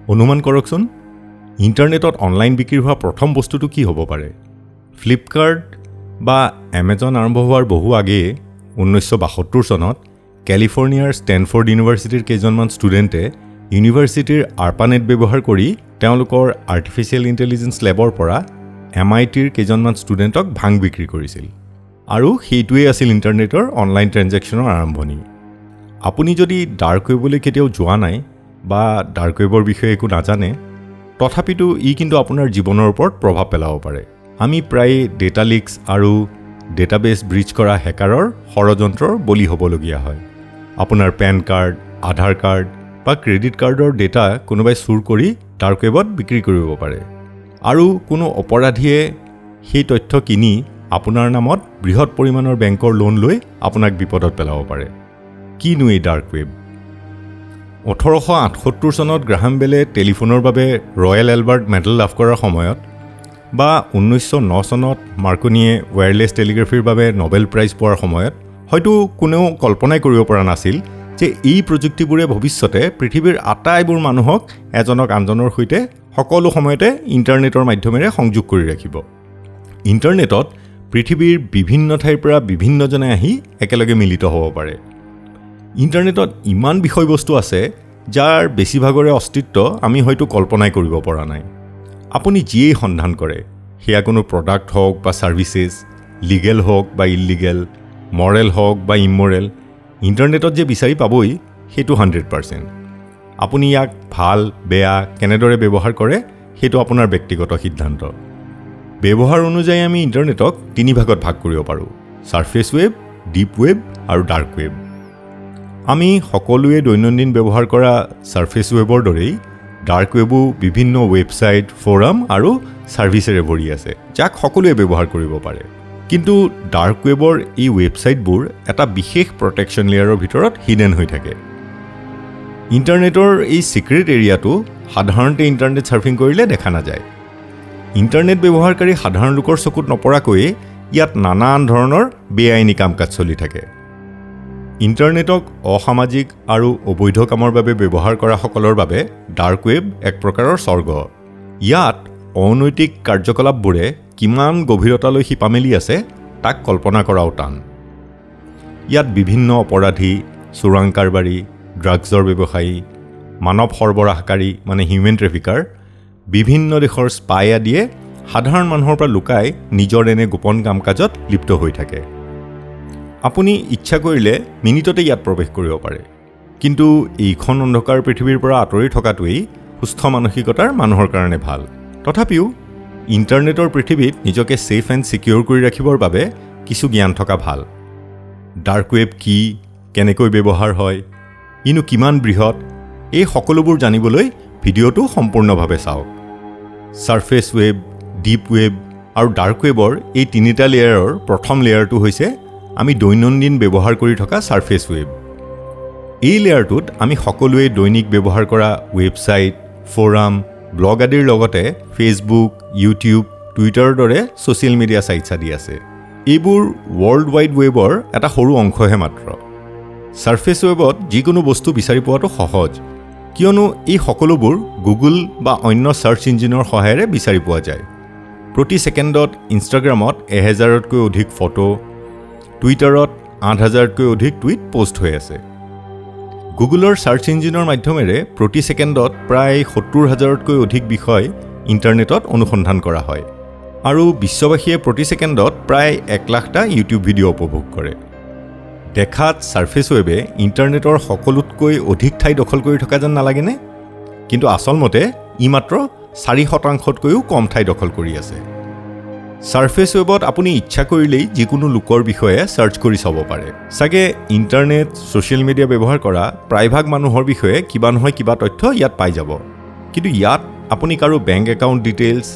অনুমান কৰকচোন ইণ্টাৰনেটত অনলাইন বিক্ৰী হোৱা প্ৰথম বস্তুটো কি হ'ব পাৰে ফ্লিপকাৰ্ট বা এমেজন আৰম্ভ হোৱাৰ বহু আগেয়ে 1972 চনত কেলিফৰ্ণিয়াৰ ষ্টেনফৰ্ড ইউনিভাৰ্চিটিৰ কেইজনমান ষ্টুডেণ্টে ইউনিভাৰ্চিটিৰ আৰ্পানেট ব্যৱহাৰ কৰি তেওঁলোকৰ আৰ্টিফিচিয়েল ইণ্টেলিজেন্স লেবৰ পৰা MITৰ কেইজনমান ষ্টুডেণ্টক ভাং বিক্ৰী কৰিছিল আৰু সেইটোৱেই আছিল ইণ্টাৰনেটৰ অনলাইন ট্ৰেনজেকশ্যনৰ আৰম্ভণি আপুনি যদি ডাৰ্ক ৱেবলৈ কেতিয়াও যোৱা নাই বা ডাৰ্ক ৱেবৰ বিষয়ে একো নাজানে তথাপিতো ই কিন্তু আপোনাৰ জীৱনৰ ওপৰত প্ৰভাৱ পেলাব পাৰে আমি প্ৰায় ডেটা লিক্স আৰু ডেটাবেছ ব্ৰিজ কৰা হেকাৰৰ ষড়যন্ত্ৰৰ বলি হ'বলগীয়া হয় আপোনাৰ পেন কাৰ্ড আধাৰ কাৰ্ড বা ক্ৰেডিট কাৰ্ডৰ ডেটা কোনোবাই চুৰ কৰি ডাৰ্ক ৱেবত বিক্ৰী কৰিব পাৰে আৰু কোনো অপৰাধীয়ে সেই তথ্য কিনি আপোনাৰ নামত বৃহৎ পৰিমাণৰ বেংকৰ লোন লৈ আপোনাক বিপদত পেলাব পাৰে কিনো এই ডাৰ্ক ৱেব 1878 চনত গ্ৰাহাম বেলে টেলিফোনৰ বাবে ৰয়েল এলবাৰ্ট মেডেল লাভ কৰাৰ সময়ত বা 1909 চনত মাৰ্কনিয়ে ৱায়াৰলেছ টেলিগ্ৰাফিৰ বাবে নোবেল প্ৰাইজ পোৱাৰ সময়ত হয়তো কোনেও কল্পনাই কৰিব পৰা নাছিল যে এই প্ৰযুক্তিবোৰে ভৱিষ্যতে পৃথিৱীৰ আটাইবোৰ মানুহক এজনক আনজনৰ সৈতে সকলো সময়তে ইণ্টাৰনেটৰ মাধ্যমেৰে সংযোগ কৰি ৰাখিব ইণ্টাৰনেটত পৃথিৱীৰ বিভিন্ন ঠাইৰ পৰা বিভিন্নজনে আহি একেলগে মিলিত হ'ব পাৰে ইণ্টাৰনেটত ইমান বিষয়বস্তু আছে যাৰ বেছিভাগৰে অস্তিত্ব আমি হয়তো কল্পনাই কৰিব পৰা নাই আপুনি যিয়েই সন্ধান কৰে সেয়া কোনো প্ৰডাক্ট হওক বা ছাৰ্ভিচেছ লিগেল হওক বা ইললিগেল মৰেল হওক বা ইমৰেল ইণ্টাৰনেটত যে বিচাৰি পাবই সেইটো 100% আপুনি ইয়াক ভাল বেয়া কেনেদৰে ব্যৱহাৰ কৰে সেইটো আপোনাৰ ব্যক্তিগত সিদ্ধান্ত ব্যৱহাৰ অনুযায়ী আমি ইণ্টাৰনেটক 3 ভাগত ভাগ কৰিব পাৰোঁ ছাৰ্ফেচ ৱেব ডিপ ৱেব আৰু ডাৰ্ক ৱেব আমি সকলোৱে দৈনন্দিন ব্যৱহাৰ কৰা ছাৰ্ফেচ ৱেবৰ দৰেই ডাৰ্ক ৱেবো বিভিন্ন ৱেবছাইট ফৰাম আৰু ছাৰ্ভিচেৰে ভৰি আছে যাক সকলোৱে ব্যৱহাৰ কৰিব পাৰে কিন্তু ডাৰ্ক ৱেবৰ এই ৱেবছাইটবোৰ এটা বিশেষ প্ৰটেকশ্যন লেয়াৰৰ ভিতৰত হিডেন হৈ থাকে ইণ্টাৰনেটৰ এই চিক্ৰেট এৰিয়াটো সাধাৰণতে ইণ্টাৰনেট ছাৰ্ফিং কৰিলে দেখা নাযায় ইণ্টাৰনেট ব্যৱহাৰকাৰী সাধাৰণ লোকৰ চকুত নপৰাকৈয়ে ইয়াত নানান ধৰণৰ বেআইনী কাম কাজ চলি থাকে ইণ্টাৰনেটক অসামাজিক আৰু অবৈধ কামৰ বাবে ব্যৱহাৰ কৰা সকলৰ বাবে ডাৰ্ক ৱেব এক প্ৰকাৰৰ স্বৰ্গ ইয়াত অনৈতিক কাৰ্যকলাপবোৰে কিমান গভীৰতালৈ শিপা মেলি আছে তাক কল্পনা কৰাও টান ইয়াত বিভিন্ন অপৰাধী চোৰাং কাৰবাৰী ড্ৰাগছৰ ব্যৱসায়ী মানৱ সৰবৰাহকাৰী মানে হিউমেন ট্ৰেফিকাৰ বিভিন্ন দেশৰ স্পাই আদিয়ে সাধাৰণ মানুহৰ পৰা লুকাই নিজৰ এনে গোপন কাম কাজত লিপ্ত হৈ থাকে আপুনি ইচ্ছা কৰিলে মিনিটতে ইয়াত প্ৰৱেশ কৰিব পাৰে কিন্তু এইখন অন্ধকাৰ পৃথিৱীৰ পৰা আঁতৰি থকাটোৱেই সুস্থ মানসিকতাৰ মানুহৰ কাৰণে ভাল তথাপিও ইণ্টাৰনেটৰ পৃথিৱীত নিজকে ছেফ এণ্ড ছিকিউৰ কৰি ৰাখিবৰ বাবে কিছু জ্ঞান থকা ভাল ডাৰ্ক ৱেব কি কেনেকৈ ব্যৱহাৰ হয় ইনো কিমান বৃহৎ এই সকলোবোৰ জানিবলৈ ভিডিঅ'টো সম্পূৰ্ণভাৱে চাওক ছাৰ্ফেচ ৱেব ডিপ ৱেব আৰু ডাৰ্ক ৱেবৰ এই তিনিটা লেয়াৰৰ প্ৰথম লেয়াৰটো হৈছে আমি দৈনন্দিন ব্যৱহাৰ কৰি থকা ছাৰ্ফেচ ৱেব এই লেয়াৰটোত আমি সকলোৱে দৈনিক ব্যৱহাৰ কৰা ৱেবছাইট ফৰাম ব্লগ আদিৰ লগতে ফেচবুক ইউটিউব টুইটাৰৰ দৰে ছ'চিয়েল মিডিয়া ছাইটছ আদি আছে এইবোৰ ৱৰ্ল্ড ৱাইড ৱেবৰ এটা সৰু অংশহে মাত্ৰ ছাৰ্ফেচ ৱেবত যিকোনো বস্তু বিচাৰি পোৱাটো সহজ কিয়নো এই সকলোবোৰ গুগল বা অন্য ছাৰ্চ ইঞ্জিনৰ সহায়েৰে বিচাৰি পোৱা যায় প্ৰতি ছেকেণ্ডত ইনষ্টাগ্ৰামত 1000তকৈ অধিক ফটো টুইটাৰত 8000তকৈ অধিক টুইট পোষ্ট হৈ আছে গুগলৰ ছাৰ্চ ইঞ্জিনৰ মাধ্যমেৰে প্ৰতি ছেকেণ্ডত প্ৰায় 70000তকৈ অধিক বিষয় ইণ্টাৰনেটত অনুসন্ধান কৰা হয় আৰু বিশ্ববাসীয়ে প্ৰতি ছেকেণ্ডত প্ৰায় 1,00,000টা ইউটিউব ভিডিঅ' উপভোগ কৰে দেখাত ছাৰ্ফেচ ৱেবে ইণ্টাৰনেটৰ সকলোতকৈ অধিক ঠাই দখল কৰি থকা যেন নালাগেনে কিন্তু আচলমতে ই মাত্ৰ 4%তকৈও কম ঠাই দখল কৰি আছে ছাৰ্ফেচ ৱেবত আপুনি ইচ্ছা কৰিলেই যিকোনো লোকৰ বিষয়ে ছাৰ্চ কৰি চাব পাৰে চাগে ইণ্টাৰনেট ছ'চিয়েল মিডিয়া ব্যৱহাৰ কৰা প্ৰায়ভাগ মানুহৰ বিষয়ে কিবা নহয় কিবা তথ্য ইয়াত পাই যাব কিন্তু ইয়াত আপুনি কাৰো বেংক একাউণ্ট ডিটেইলছ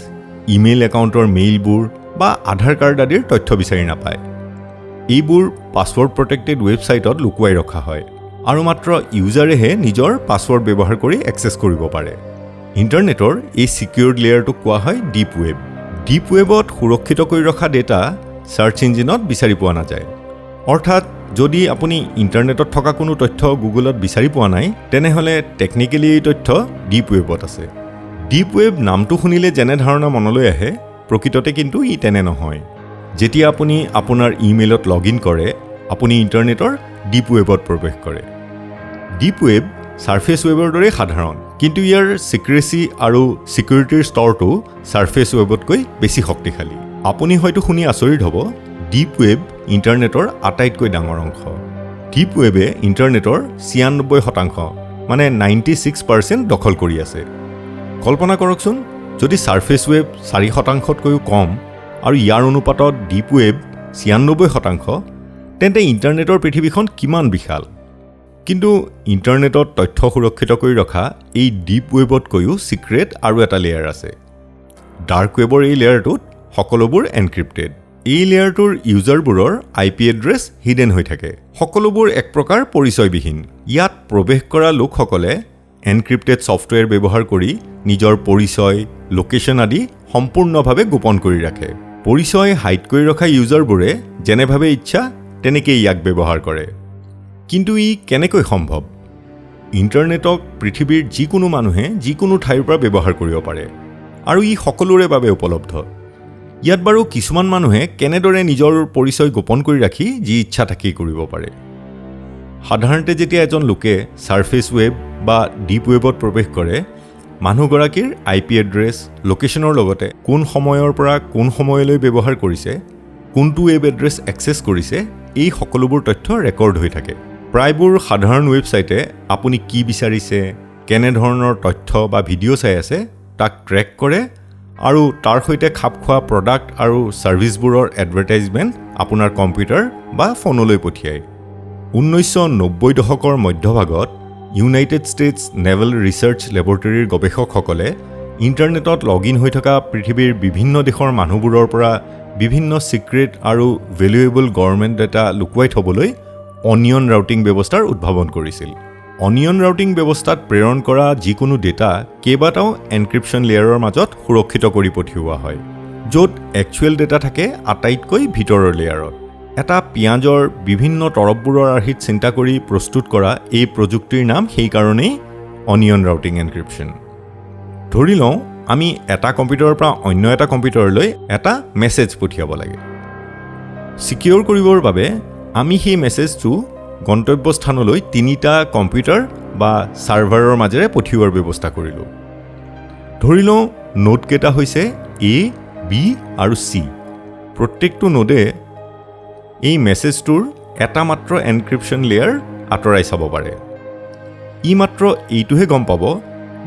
ইমেইল একাউণ্টৰ মেইলবোৰ বা আধাৰ কাৰ্ড আদিৰ তথ্য বিচাৰি নাপায় এইবোৰ পাছৱৰ্ড প্ৰটেক্টেড ৱেবছাইটত লুকুৱাই ৰখা হয় আৰু মাত্ৰ ইউজাৰেহে নিজৰ পাছৱৰ্ড ব্যৱহাৰ কৰি এক্সেছ কৰিব পাৰে ইণ্টাৰনেটৰ এই ছিকিউৰ্ড লেয়াৰটোক কোৱা হয় ডিপ ৱেব ডিপ ৱেবত সুৰক্ষিত কৰি ৰখা ডেটা ছাৰ্চ ইঞ্জিনত বিচাৰি পোৱা নাযায় অৰ্থাৎ যদি আপুনি ইণ্টাৰনেটত থকা কোনো তথ্য গুগলত বিচাৰি পোৱা নাই তেনেহ'লে টেকনিকেলি এই তথ্য ডিপ ৱেবত আছে। ডিপ ৱেব নামটো শুনিলে যেনে ধাৰণা মনলৈ আহে প্ৰকৃততে কিন্তু ই তেনে নহয়। যেতিয়া আপুনি আপোনাৰ ইমেইলত লগ ইন কৰে আপুনি ইণ্টাৰনেটৰ ডিপ ৱেবত প্ৰৱেশ কৰে। ডিপ ৱেব ছাৰ্ফেচ ৱেবৰ দৰে সাধাৰণ, কিন্তু ইয়াৰ ছিক্ৰেচি আৰু ছিকিউৰিটিৰ স্তৰটো ছাৰ্ফেচ ৱেবতকৈ বেছি শক্তিশালী। আপুনি হয়তো শুনি আচৰিত হ'ব, ডিপ ৱেব ইণ্টাৰনেটৰ আটাইতকৈ ডাঙৰ অংশ। ডিপ ৱেবে ইণ্টাৰনেটৰ ৯৬% মানে 96% দখল কৰি আছে। কল্পনা কৰকচোন, যদি ছাৰ্ফেচ ৱেব ৪%তকৈও কম আৰু ইয়াৰ অনুপাতত ডিপ ৱেব ৯৬%, তেন্তে ইণ্টাৰনেটৰ পৃথিৱীখন কিমান বিশাল। কিন্তু ইণ্টাৰনেটত তথ্য সুৰক্ষিত কৰি ৰখা এই ডিপ ৱেবতকৈও ছিক্ৰেট আৰু এটা লেয়াৰ আছে। ডাৰ্ক ৱেবৰ এই লেয়াৰটোত সকলোবোৰ এনক্ৰিপ্টেড। এই লেয়াৰটোৰ ইউজাৰবোৰৰ IP এড্ৰেছ হিডেন হৈ থাকে। সকলোবোৰ এক প্ৰকাৰ পৰিচয়বিহীন। ইয়াত প্ৰৱেশ কৰা লোকসকলে এনক্ৰিপ্টেড ছফ্টৱেৰ ব্যৱহাৰ কৰি নিজৰ পৰিচয়, লোকেশ্যন আদি সম্পূৰ্ণভাৱে গোপন কৰি ৰাখে। পৰিচয় হাইড কৰি ৰখা ইউজাৰবোৰে যেনেভাৱে ইচ্ছা তেনেকেই ইয়াক ব্যৱহাৰ কৰে। কিন্তু ই কেনেকৈ সম্ভৱ? ইণ্টাৰনেটক পৃথিৱীৰ যিকোনো মানুহে যিকোনো ঠাইৰ পৰা ব্যৱহাৰ কৰিব পাৰে আৰু ই সকলোৰে বাবে উপলব্ধ। ইয়াত বাৰু কিছুমান মানুহে কেনেদৰে নিজৰ পৰিচয় গোপন কৰি ৰাখি যি ইচ্ছা তাকেই কৰিব পাৰে। সাধাৰণতে যেতিয়া এজন লোকে ছাৰ্ফেচ ৱেব বা ডিপ ৱেবত প্ৰৱেশ কৰে, মানুহগৰাকীৰ IP এড্ৰেছ, লোকেশ্যনৰ লগতে কোন সময়ৰ পৰা কোন সময়লৈ ব্যৱহাৰ কৰিছে, কোনটো ৱেব এড্ৰেছ এক্সেছ কৰিছে, এই সকলোবোৰ তথ্য ৰেকৰ্ড হৈ থাকে। প্ৰায়বোৰ সাধাৰণ ৱেবছাইটে আপুনি কি বিচাৰিছে, কেনেধৰণৰ তথ্য বা ভিডিঅ' চাই আছে তাক ট্ৰেক কৰে আৰু তাৰ সৈতে খাপ খোৱা প্ৰডাক্ট আৰু ছাৰ্ভিচবোৰৰ এডভাৰটাইজমেণ্ট আপোনাৰ কম্পিউটাৰ বা ফোনলৈ পঠিয়ায়। ১৯৯০ দশকৰ মধ্যভাগত ইউনাইটেড ষ্টেটছ নেভেল ৰিচাৰ্চ লেবৰেটৰীৰ গৱেষকসকলে ইণ্টাৰনেটত লগ ইন হৈ থকা পৃথিৱীৰ বিভিন্ন দেশৰ মানুহবোৰৰ পৰা বিভিন্ন ছিক্ৰেট আৰু ভেলুৱেবল গভৰ্ণমেণ্ট ডেটা লুকুৱাই থ'বলৈ অনিয়ন ৰাউটিং ব্যৱস্থাৰ উদ্ভাৱন কৰিছিল। অনিয়ন ৰাউটিং ব্যৱস্থাত প্ৰেৰণ কৰা যিকোনো ডেটা কেইবাটাও এনক্ৰিপশ্যন লেয়াৰৰ মাজত সুৰক্ষিত কৰি পঠিওৱা হয়, য'ত একচুৱেল ডেটা থাকে আটাইতকৈ ভিতৰৰ লেয়াৰত। এটা পিঁয়াজৰ বিভিন্ন তৰপবোৰৰ আৰ্হিত চিন্তা কৰি প্ৰস্তুত কৰা এই প্ৰযুক্তিৰ নাম সেইকাৰণেই অনিয়ন ৰাউটিং এনক্ৰিপশ্যন। ধৰি লওঁ আমি এটা কম্পিউটাৰৰ পৰা অন্য এটা কম্পিউটাৰলৈ এটা মেছেজ পঠিয়াব লাগে। ছিকিউৰ কৰিবৰ বাবে আমি সেই মেছেজটো গন্তব্যস্থানলৈ ৩টা কম্পিউটাৰ বা ছাৰ্ভাৰৰ মাজেৰে পঠিওৱাৰ ব্যৱস্থা কৰিলোঁ। ধৰি লওঁ নোডকেইটা হৈছে A, B আৰু C। প্ৰত্যেকটো নোডে এই মেছেজটোৰ এটা মাত্ৰ এনক্ৰিপশ্যন লেয়াৰ আঁতৰাই চাব পাৰে। ই মাত্ৰ এইটোহে গম পাব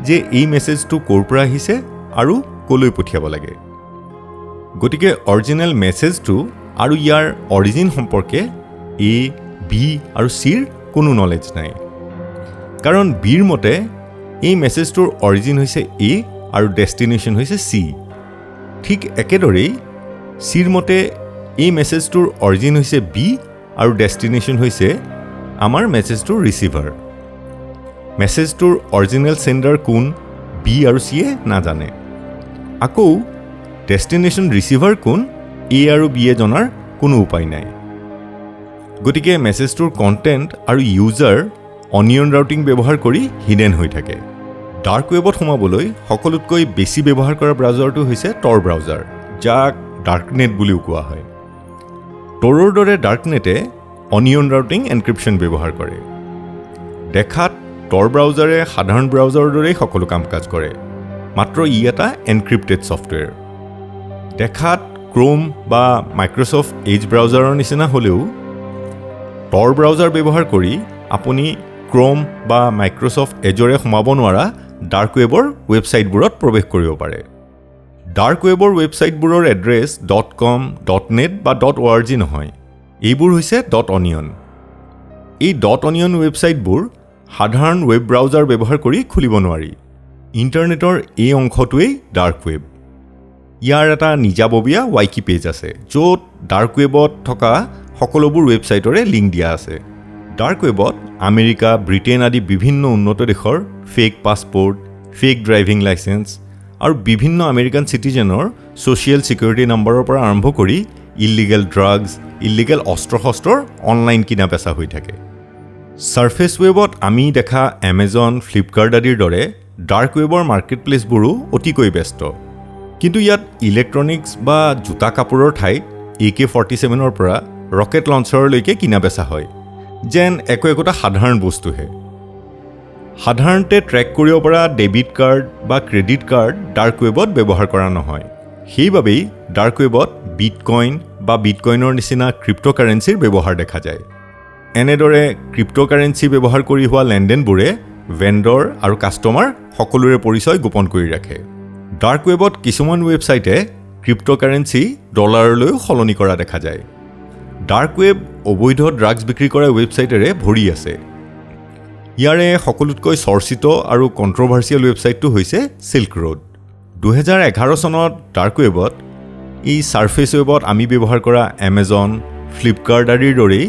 যে এই মেছেজটো ক'ৰ পৰা আহিছে আৰু ক'লৈ পঠিয়াব লাগে। গতিকে অৰিজিনেল মেছেজটো আৰু ইয়াৰ অৰিজিন সম্পৰ্কে A, B আৰু Cৰ কোনো নলেজ নাই। কাৰণ Bৰ মতে এই মেছেজটোৰ অৰিজিন হৈছে A আৰু ডেষ্টিনেশ্যন হৈছে C। ঠিক একেদৰেই Cৰ মতে এই মেছেজটোৰ অৰিজিন হৈছে B আৰু ডেষ্টিনেশ্যন হৈছে আমাৰ মেছেজটোৰ ৰিচিভাৰ। মেছেজটোৰ অৰিজিনেল চেণ্ডাৰ কোন B আৰু Cয়ে নাজানে। আকৌ ডেষ্টিনেশ্যন ৰিচিভাৰ কোন A আৰু Bয়ে জনাৰ কোনো উপায় নাই। গতিকে মেছেজটোৰ কণ্টেণ্ট আৰু ইউজাৰ অনিয়ন ৰাউটিং ব্যৱহাৰ কৰি হিডেন হৈ থাকে। ডাৰ্ক ৱেবত সোমাবলৈ সকলোতকৈ বেছি ব্যৱহাৰ কৰা ব্ৰাউজাৰটো হৈছে টৰ ব্ৰাউজাৰ, যাক ডাৰ্কনেট বুলিও কোৱা হয়। টৰৰ দৰে ডাৰ্কনেটে অনিয়ন ৰাউটিং এনক্ৰিপশ্যন ব্যৱহাৰ কৰে। দেখাত টৰ ব্ৰাউজাৰে সাধাৰণ ব্ৰাউজাৰৰ দৰেই সকলো কাম কাজ কৰে, মাত্ৰ ই এটা এনক্ৰিপ্টেড ছফ্টৱেৰ। দেখাত ক্ৰোম বা মাইক্ৰ'ছফ্ট এজ ব্ৰাউজাৰৰ নিচিনা হ'লেও টৰ ব্ৰাউজাৰ ব্যৱহাৰ কৰি আপুনি ক্ৰোম বা মাইক্ৰ'ছফ্ট এজৰে সোমাব নোৱাৰা ডাৰ্ক ৱেবৰ ৱেবছাইটবোৰত প্ৰৱেশ কৰিব পাৰে। ডাৰ্ক ৱেবৰ ৱেবছাইটবোৰৰ এড্ৰেছ .com, .net বা .org নহয়, এইবোৰ হৈছে .onion। এই .onion ৱেবছাইটবোৰ সাধাৰণ ৱেব ব্ৰাউজাৰ ব্যৱহাৰ কৰি খুলিব নোৱাৰি। ইণ্টাৰনেটৰ এই অংশটোৱেই ডাৰ্ক ৱেব। ইয়াৰ এটা নিজাববীয়া ৱাইকি পেজ আছে, য'ত ডাৰ্ক ৱেবত থকা সকলোবোৰ ৱেবছাইটৰে লিংক দিয়া আছে। ডাৰ্ক ৱেবত আমেৰিকা, ব্ৰিটেইন আদি বিভিন্ন উন্নত দেশৰ fake passport, fake driving licence আৰু বিভিন্ন আমেৰিকান চিটিজেনৰ ছ'চিয়েল ছিকিউৰিটি নম্বৰৰ পৰা আৰম্ভ কৰি ইল্লিগেল ড্ৰাগছ, ইল্লিগেল অস্ত্ৰ-শস্ত্ৰৰ অনলাইন কিনা বেচা হৈ থাকে। ছাৰ্ফেচ ৱেবত আমি দেখা এমেজন, ফ্লিপকাৰ্ট আদিৰ দৰে ডাৰ্ক ৱেবৰ মাৰ্কেট প্লেচবোৰো অতিকৈ ব্যস্ত। কিন্তু ইয়াত ইলেক্ট্ৰনিক্স বা জোতা কাপোৰৰ ঠাইত AK-47ৰ পৰা ৰকেট লঞ্চাৰলৈকে কিনা বেচা হয়, যেন একোটা সাধাৰণ বস্তুহে। সাধাৰণতে ট্ৰেক কৰিব পৰা ডেবিট কাৰ্ড বা ক্ৰেডিট কাৰ্ড ডাৰ্ক ৱেবত ব্যৱহাৰ কৰা নহয়। সেইবাবেই ডাৰ্ক ৱেবত বিটকইন বা বিটকইনৰ নিচিনা ক্ৰিপ্ট'কাৰেঞ্চিৰ ব্যৱহাৰ দেখা যায়। এনেদৰে ক্ৰিপ্ট'কাৰেঞ্চি ব্যৱহাৰ কৰি হোৱা লেনদেনবোৰে ভেণ্ডৰ আৰু কাষ্টমাৰ সকলোৰে পৰিচয় গোপন কৰি ৰাখে। ডাৰ্ক ৱেবত কিছুমান ৱেবছাইটে ক্ৰিপ্ট'কাৰেঞ্চি ডলাৰলৈও সলনি কৰা দেখা যায়। ডাৰ্ক ৱেব অবৈধ ড্ৰাগছ বিক্ৰী কৰা ৱেবছাইটেৰে ভৰি আছে। ইয়াৰে সকলোতকৈ চৰ্চিত আৰু কণ্ট্ৰভাৰ্চিয়েল ৱেবছাইটটো হৈছে চিল্ক ৰোড। 2011 চনত ডাৰ্ক ৱেবত এই ছাৰ্ফেচ ৱেবত আমি ব্যৱহাৰ কৰা এমেজন, ফ্লিপকাৰ্ট আদিৰ দৰেই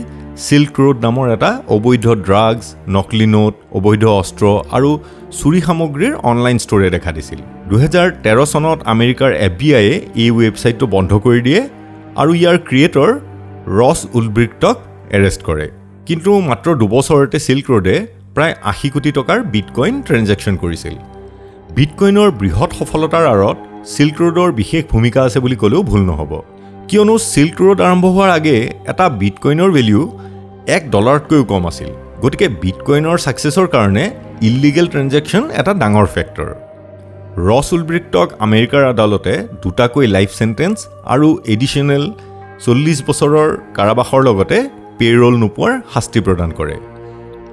চিল্ক ৰোড নামৰ এটা অবৈধ ড্ৰাগছ, নকলি নোট, অবৈধ অস্ত্ৰ আৰু চুৰি সামগ্ৰীৰ অনলাইন ষ্ট'ৰে দেখা দিছিল। 2013 চনত আমেৰিকাৰ FBI-য়ে এই ৱেবছাইটটো বন্ধ কৰি দিয়ে আৰু ইয়াৰ ক্ৰিয়েটৰ ৰছ উলব্ৰিক্টক এৰেষ্ট কৰে। কিন্তু মাত্ৰ 2 বছৰতে চিল্ক ৰোডে প্ৰায় 80 কোটি টকাৰ বিটকইন ট্ৰেঞ্জেকশ্যন কৰিছিল। বিটকইনৰ বৃহৎ সফলতাৰ আঁৰত চিল্ক ৰোডৰ বিশেষ ভূমিকা আছে বুলি ক'লেও ভুল নহ'ব। কিয়নো চিল্ক ৰোড আৰম্ভ হোৱাৰ আগে এটা বিটকইনৰ ভেলিউ $1তকৈও কম আছিল। গতিকে বিটকইনৰ ছাকচেছৰ কাৰণে ইল্লিগেল ট্ৰেঞ্জেকশ্যন এটা ডাঙৰ ফেক্টৰ। ৰছ উলব্ৰিক্টক আমেৰিকাৰ আদালতে 2টাকৈ লাইফ চেণ্টেন্স আৰু এডিশ্যনেল 40 বছৰৰ কাৰাবাসৰ লগতে পে'ৰল নোপোৱাৰ শাস্তি প্ৰদান কৰে।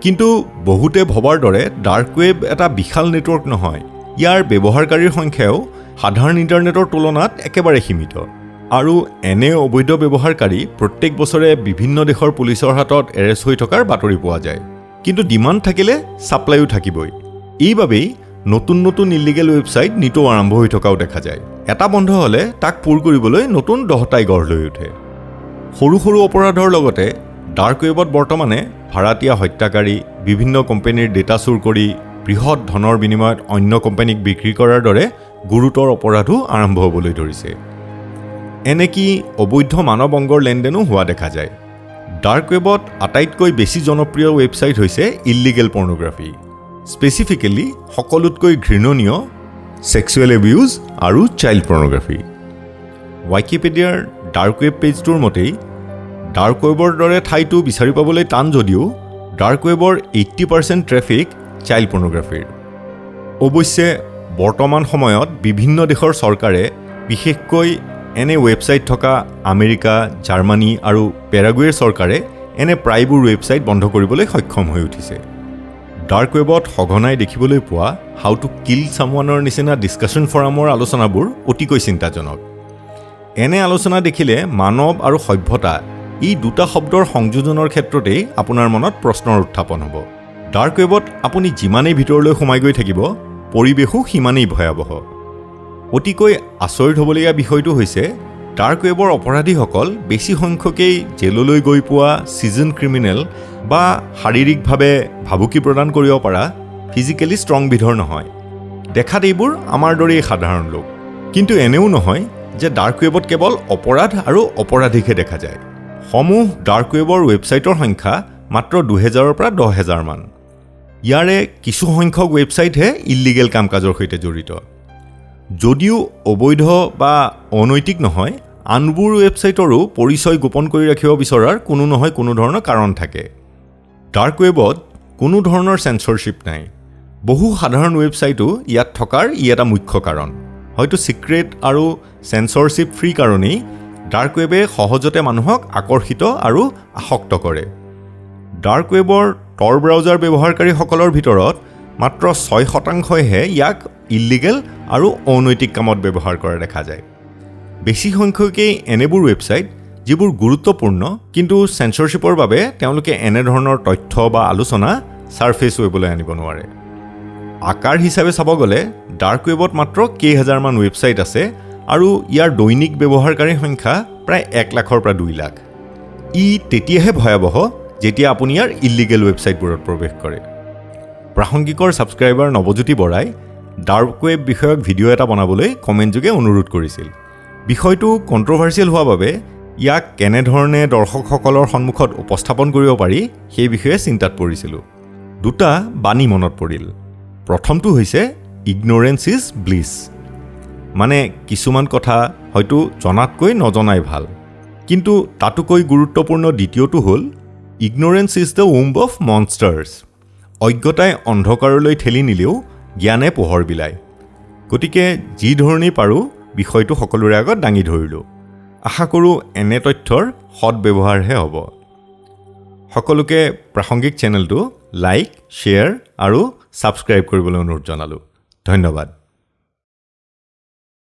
কিন্তু বহুতে ভবাৰ দৰে ডাৰ্ক ৱেব এটা বিশাল নেটৱৰ্ক নহয়। ইয়াৰ ব্যৱহাৰকাৰীৰ সংখ্যাও সাধাৰণ ইণ্টাৰনেটৰ তুলনাত একেবাৰে সীমিত। আৰু এনে অবৈধ ব্যৱহাৰকাৰী প্ৰত্যেক বছৰে বিভিন্ন দেশৰ পুলিচৰ হাতত এৰেষ্ট হৈ থকাৰ বাতৰি পোৱা যায়। কিন্তু ডিমাণ্ড থাকিলে ছাপ্লাইও থাকিবই। এইবাবেই নতুন নতুন ইল্লিগেল ৱেবছাইট নিতৌ আৰম্ভ হৈ থকাও দেখা যায়। এটা বন্ধ হ'লে তাক পূৰ কৰিবলৈ নতুন 10টাই গঢ় লৈ উঠে। সৰু সৰু অপৰাধৰ লগতে ডাৰ্ক ৱেবত বৰ্তমানে ভাড়াতীয়া হত্যাকাৰী, বিভিন্ন কোম্পানীৰ ডেটা চুৰ কৰি বৃহৎ ধনৰ বিনিময়ত অন্য কোম্পানীক বিক্ৰী কৰাৰ দৰে গুৰুতৰ অপৰাধো আৰম্ভ হ'বলৈ ধৰিছে। এনেকি অবৈধ মানৱ অংগৰ লেনদেনো হোৱা দেখা যায়। ডাৰ্ক ৱেবত আটাইতকৈ বেছি জনপ্ৰিয় ৱেবছাইট হৈছে ইল্লিগেল পৰ্নোগ্ৰাফি, স্পেচিফিকেলি সকলোতকৈ ঘৃণনীয় ছেক্সুৱেল এবিউজ আৰু চাইল্ড পৰ্নোগ্ৰাফি। ৱাইকিপিডিয়াৰ ডাৰ্ক ৱেব পেজটোৰ মতেই ডাৰ্ক ৱেবৰ দৰে ঠাইটো বিচাৰি পাবলৈ টান যদিও ডাৰ্ক ৱেবৰ 80% ট্ৰেফিক চাইল্ড পৰ্নোগ্ৰাফিৰ। অৱশ্যে বৰ্তমান সময়ত বিভিন্ন দেশৰ চৰকাৰে, বিশেষকৈ এনে ৱেবছাইট থকা আমেৰিকা, জাৰ্মানী আৰু পেৰাগুৱেৰ চৰকাৰে এনে প্ৰায়বোৰ ৱেবছাইট বন্ধ কৰিবলৈ সক্ষম হৈ উঠিছে। ডাৰ্ক ৱেবত সঘনাই দেখিবলৈ পোৱা হাউ টু কিল ছামৱানৰ নিচিনা ডিছকাশ্যন ফৰামৰ আলোচনাবোৰ অতিকৈ চিন্তাজনক। এনে আলোচনা দেখিলে মানৱ আৰু সভ্যতা এই 2টা শব্দৰ সংযোজনৰ ক্ষেত্ৰতেই আপোনাৰ মনত প্ৰশ্নৰ উত্থাপন হ'ব। ডাৰ্ক ৱেবত আপুনি যিমানেই ভিতৰলৈ সোমাই গৈ থাকিব, পৰিৱেশো সিমানেই ভয়াৱহ। অতিকৈ আচৰিত হ'বলগীয়া বিষয়টো হৈছে ডাৰ্ক ৱেবৰ অপৰাধীসকল বেছি সংখ্যকেই জেললৈ গৈ পোৱা ছিজন ক্ৰিমিনেল বা শাৰীৰিকভাৱে ভাবুকি প্ৰদান কৰিব পৰা ফিজিকেলি ষ্ট্ৰং বিধৰ নহয়। দেখাত এইবোৰ আমাৰ দৰেই সাধাৰণ লোক। কিন্তু এনেও নহয় যে ডাৰ্ক ৱেবত কেৱল অপৰাধ আৰু অপৰাধীকহে দেখা যায়। সমূহ ডাৰ্ক ৱেবৰ ৱেবছাইটৰ সংখ্যা মাত্ৰ 2000-ৰ পৰা 10,000 মান। ইয়াৰে কিছু সংখ্যক ৱেবছাইটহে ইল্লিগেল কাম কাজৰ সৈতে জড়িত। যদিও অবৈধ বা অনৈতিক নহয়, আনবোৰ ৱেবছাইটৰো পৰিচয় গোপন কৰি ৰাখিব বিচৰাৰ কোনো নহয় কোনো ধৰণৰ কাৰণ থাকে। ডাৰ্ক ৱেবত কোনো ধৰণৰ চেঞ্চৰশ্বিপ নাই। বহু সাধাৰণ ৱেবছাইটো ইয়াত থকাৰ এটা মুখ্য কাৰণ। হয়তো ছিক্ৰেট আৰু চেঞ্চৰশ্বিপ ফ্ৰী কাৰণেই ডাৰ্ক ৱেবে সহজতে মানুহক আকৰ্ষিত আৰু আসক্ত কৰে। ডাৰ্ক ৱেবৰ টৰ ব্ৰাউজাৰ ব্যৱহাৰকাৰীসকলৰ ভিতৰত মাত্ৰ 6%হে ইয়াক ইল্লিগেল আৰু অনৈতিক কামত ব্যৱহাৰ কৰা দেখা যায়। বেছি সংখ্যকেই এনেবোৰ ৱেবছাইট যিবোৰ গুৰুত্বপূৰ্ণ, কিন্তু চেঞ্চৰশ্বিপৰ বাবে তেওঁলোকে এনেধৰণৰ তথ্য বা আলোচনা ছাৰ্ফেচ ৱেবলৈ আনিব নোৱাৰে। আকাৰ হিচাপে চাব গ'লে ডাৰ্ক ৱেবত মাত্ৰ কেইহাজাৰমান ৱেবছাইট আছে আৰু ইয়াৰ দৈনিক ব্যৱহাৰকাৰীৰ সংখ্যা প্ৰায় 1 লাখৰ পৰা 2 লাখ। ই তেতিয়াহে ভয়াৱহ যেতিয়া আপুনি ইয়াৰ ইল্লিগেল ৱেবছাইটবোৰত প্ৰৱেশ কৰে। প্ৰাসংগিকৰ ছাবস্ক্ৰাইবাৰ নৱজ্যোতি বৰাই ডাৰ্ক ৱেব বিষয়ক ভিডিঅ' এটা বনাবলৈ কমেণ্ট যোগে অনুৰোধ কৰিছিল। বিষয়টো কণ্ট্ৰভাৰ্চিয়েল হোৱা বাবে ইয়াক কেনেধৰণে দৰ্শকসকলৰ সন্মুখত উপস্থাপন কৰিব পাৰি সেই বিষয়ে চিন্তাত পৰিছিলোঁ। দুটা বাণী মনত পৰিল। প্ৰথমটো হৈছে ইগন'ৰেঞ্চ ইজ ব্লিছ, মানে কিছুমান কথা হয়তো জনাতকৈ নজনাই ভাল। কিন্তু তাতোকৈ গুৰুত্বপূৰ্ণ দ্বিতীয়টো হ'ল ignorance is the উম্ব of Monsters. অজ্ঞতাই অন্ধকাৰলৈ ঠেলি নিলেও জ্ঞানে পোহৰ বিলায়। গতিকে যি ধৰণেই পাৰোঁ বিষয়টো সকলোৰে আগত দাঙি ধৰিলোঁ। আশা কৰোঁ এনে তথ্যৰ সৎব্যৱহাৰহে হ'ব। সকলোকে প্ৰাসংগিক চেনেলটো লাইক, শ্বেয়াৰ আৰু ছাবস্ক্ৰাইব কৰিবলৈ অনুৰোধ জনালোঁ। ধন্যবাদ।